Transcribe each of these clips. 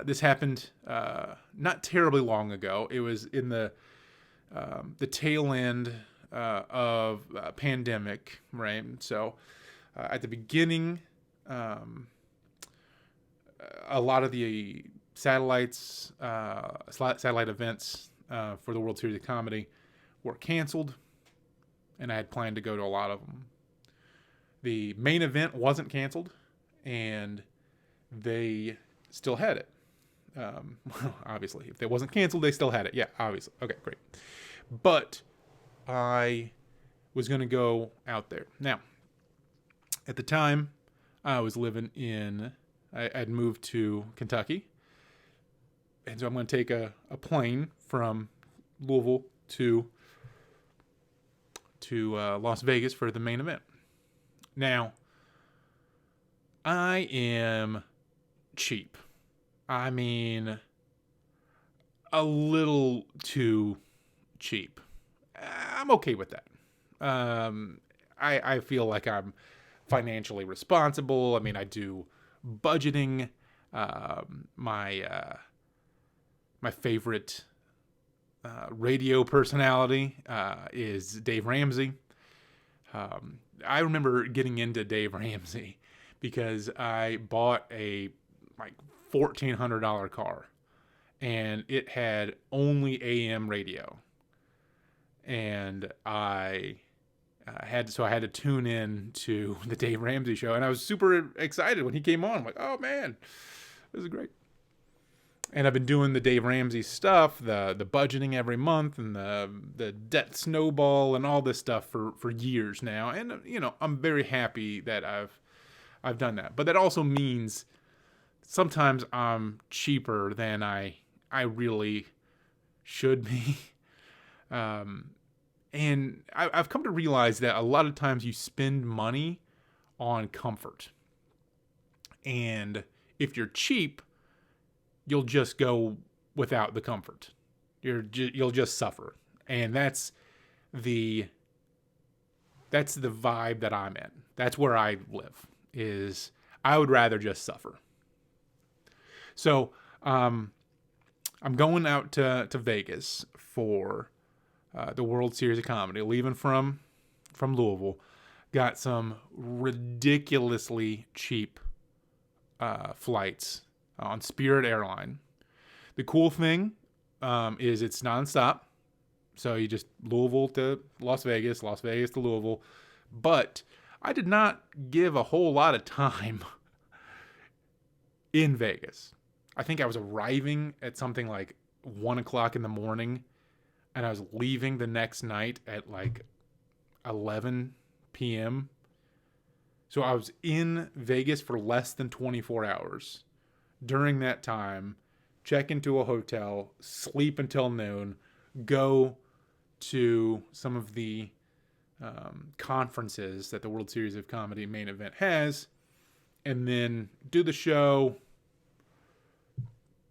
This happened not terribly long ago. It was in the tail end of pandemic, right? So at the beginning, a lot of the satellite events for the World Series of Comedy were canceled, and I had planned to go to a lot of them. The main event wasn't canceled, and they still had it. Obviously, if it wasn't canceled, they still had it. Yeah, obviously. Okay, great. But I was going to go out there. Now, at the time, I was living I'd moved to Kentucky. And so I'm going to take a plane from Louisville to Las Vegas for the main event. Now, I am cheap. I mean, a little too cheap. I'm okay with that. I feel like I'm financially responsible. I mean, I do budgeting. My favorite radio personality is Dave Ramsey. I remember getting into Dave Ramsey because I bought a $1,400 car, and it had only AM radio, and I had to tune in to the Dave Ramsey show, and I was super excited when he came on. I'm like, oh man, this is great. And I've been doing the Dave Ramsey stuff, the budgeting every month, and the debt snowball, and all this stuff for years now. And I'm very happy that I've done that. But that also means sometimes I'm cheaper than I really should be. And I've come to realize that a lot of times you spend money on comfort, and if you're cheap, you'll just go without the comfort. You'll just suffer. And that's the vibe that I'm in. That's where I live, is I would rather just suffer. So I'm going out to Vegas for the World Series of Comedy, leaving from Louisville. Got some ridiculously cheap flights on Spirit Airline. The cool thing is it's nonstop. So you just Louisville to Las Vegas, Las Vegas to Louisville. But I did not give a whole lot of time in Vegas. I think I was arriving at something like 1 o'clock in the morning, and I was leaving the next night at like 11 p.m. So I was in Vegas for less than 24 hours. During that time, check into a hotel, sleep until noon, go to some of the conferences that the World Series of Comedy main event has, and then do the show,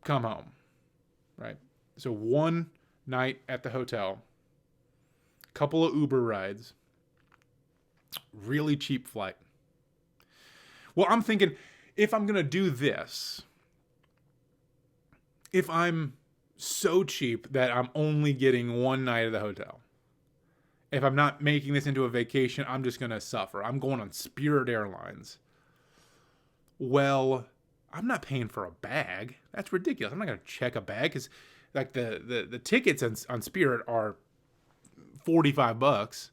come home, right? So one night at the hotel, couple of Uber rides, really cheap flight. Well, I'm thinking, if I'm going to do this, if I'm so cheap that I'm only getting one night at the hotel, if I'm not making this into a vacation, I'm just going to suffer. I'm going on Spirit Airlines. Well, I'm not paying for a bag. That's ridiculous. I'm not going to check a bag, because like the tickets on Spirit are $45,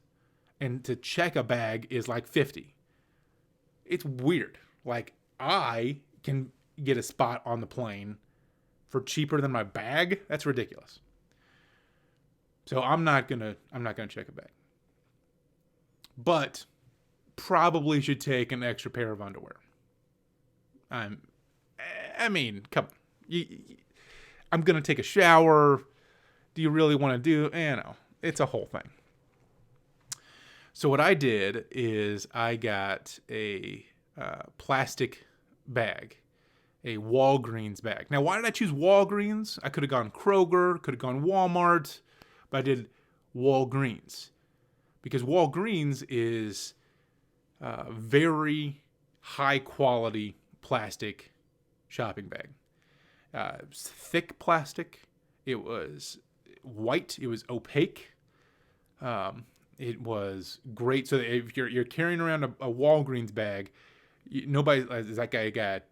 and to check a bag is like $50. It's weird. Like, I can get a spot on the plane for cheaper than my bag. That's ridiculous. So I'm not gonna check a bag. But probably should take an extra pair of underwear. I mean, come on. I'm gonna take a shower. Do you really want to do? No, it's a whole thing. So what I did is I got a plastic bag, a Walgreens bag. Now, why did I choose Walgreens? I could have gone Kroger, could have gone Walmart, but I did Walgreens because Walgreens is very high quality plastic shopping bag. It was thick plastic. It was white. It was opaque. It was great. So if you're carrying around a Walgreens bag, nobody, is that guy got,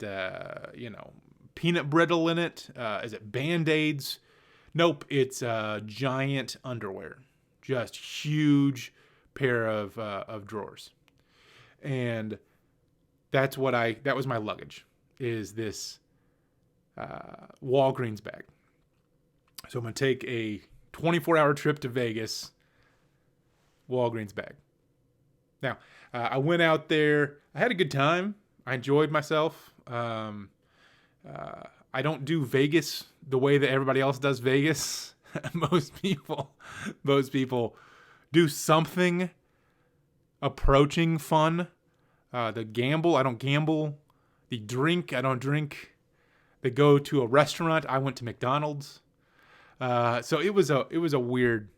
peanut brittle in it? Is it Band-Aids? Nope. It's giant underwear. Just huge pair of drawers. And that was my luggage, is this Walgreens bag. So I'm going to take a 24-hour trip to Vegas, Walgreens bag. Now, I went out there. I had a good time. I enjoyed myself. I don't do Vegas the way that everybody else does Vegas. Most people do something approaching fun. The gamble, I don't gamble. The drink, I don't drink. They go to a restaurant. I went to McDonald's. So it was a weird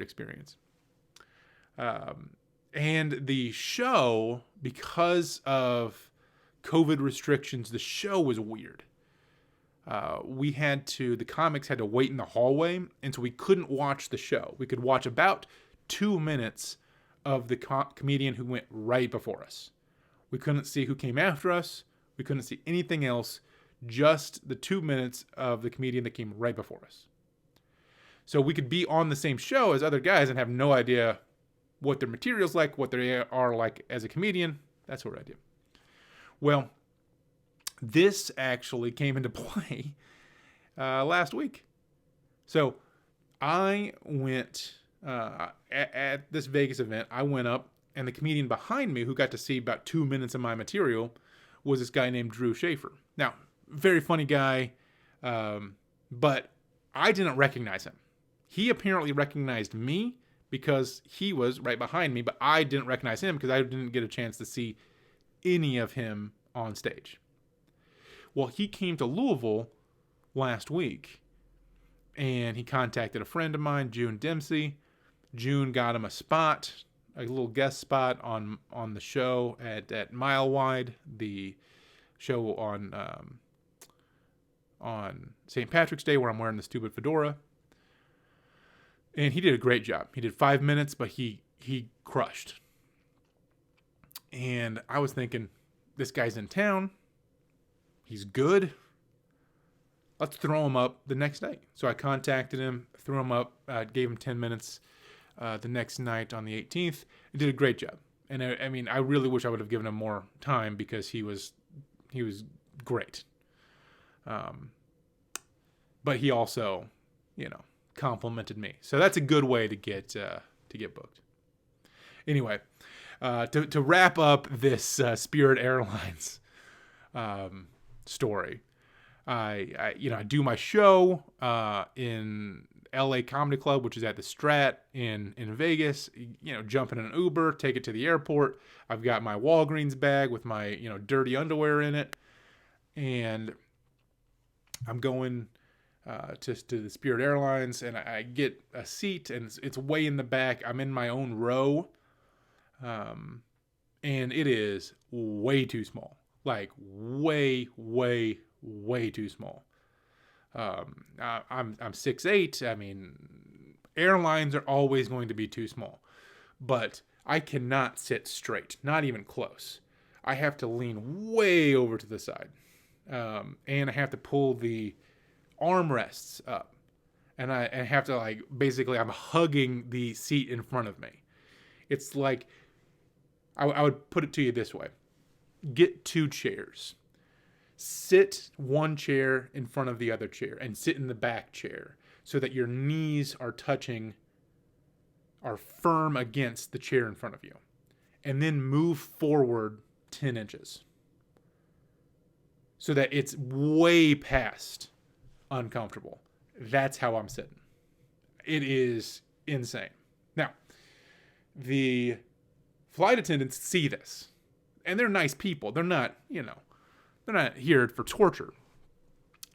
experience. And the show, because of COVID restrictions, the show was weird. The comics had to wait in the hallway, and so we couldn't watch the show. We could watch about 2 minutes of the comedian who went right before us. We couldn't see who came after us. We couldn't see anything else, just the 2 minutes of the comedian that came right before us. So we could be on the same show as other guys and have no idea what their material's like, what they are like as a comedian, that sort of idea. Well, this actually came into play last week. So I went at this Vegas event. I went up, and the comedian behind me, who got to see about 2 minutes of my material, was this guy named Drew Schaefer. Now, very funny guy, but I didn't recognize him. He apparently recognized me because he was right behind me, but I didn't recognize him because I didn't get a chance to see any of him on stage. Well, he came to Louisville last week, and he contacted a friend of mine, June Dempsey. June got him a spot, a little guest spot on the show at Mile Wide, the show on St. Patrick's Day, where I'm wearing the stupid fedora. And he did a great job. He did 5 minutes, but he crushed. And I was thinking, this guy's in town. He's good. Let's throw him up the next night. So I contacted him, threw him up, gave him 10 minutes the next night on the 18th. He did a great job. And I really wish I would have given him more time because he was great. But he also, complimented me. So that's a good way to get booked. Anyway, to wrap up this Spirit Airlines story, I do my show in LA Comedy Club, which is at the Strat in Vegas. Jump in an Uber, take it to the airport. I've got my Walgreens bag with my dirty underwear in it, and I'm going to the Spirit Airlines, and I get a seat, and it's way in the back. I'm in my own row, and it is way too small, like way too small. I'm 6'8". Airlines are always going to be too small, but I cannot sit straight, not even close. I have to lean way over to the side, and I have to pull the armrests up, and I have to basically I'm hugging the seat in front of me. It's like I would put it to you this way: get 2 chairs, sit one chair in front of the other chair, and sit in the back chair so that your knees are firm against the chair in front of you, and then move forward 10 inches so that it's way past uncomfortable. That's how I'm sitting. It is insane. Now, the flight attendants see this, and they're nice people. They're not, they're not here for torture.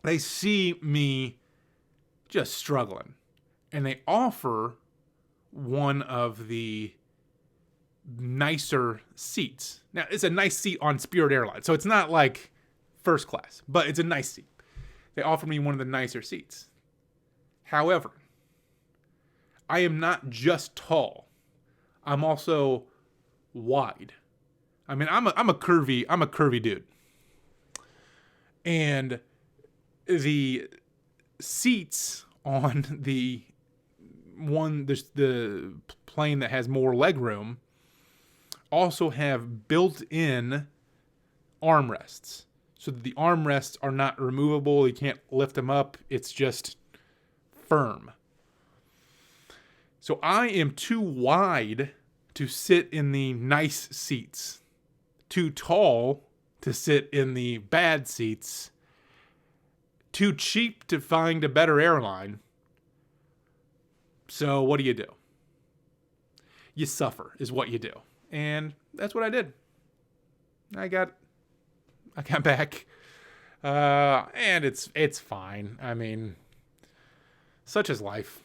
They see me just struggling, and they offer one of the nicer seats. Now, it's a nice seat on Spirit Airlines, so it's not like first class, but it's a nice seat. They offered me one of the nicer seats. However, I am not just tall. I'm also wide. I mean, I'm a curvy dude. And the seats on the plane that has more leg room also have built-in armrests. So that the armrests are not removable. You can't lift them up. It's just firm. So I am too wide to sit in the nice seats. Too tall to sit in the bad seats. Too cheap to find a better airline. So what do? You suffer is what you do. And that's what I did. I got back. And it's fine. I mean, such is life.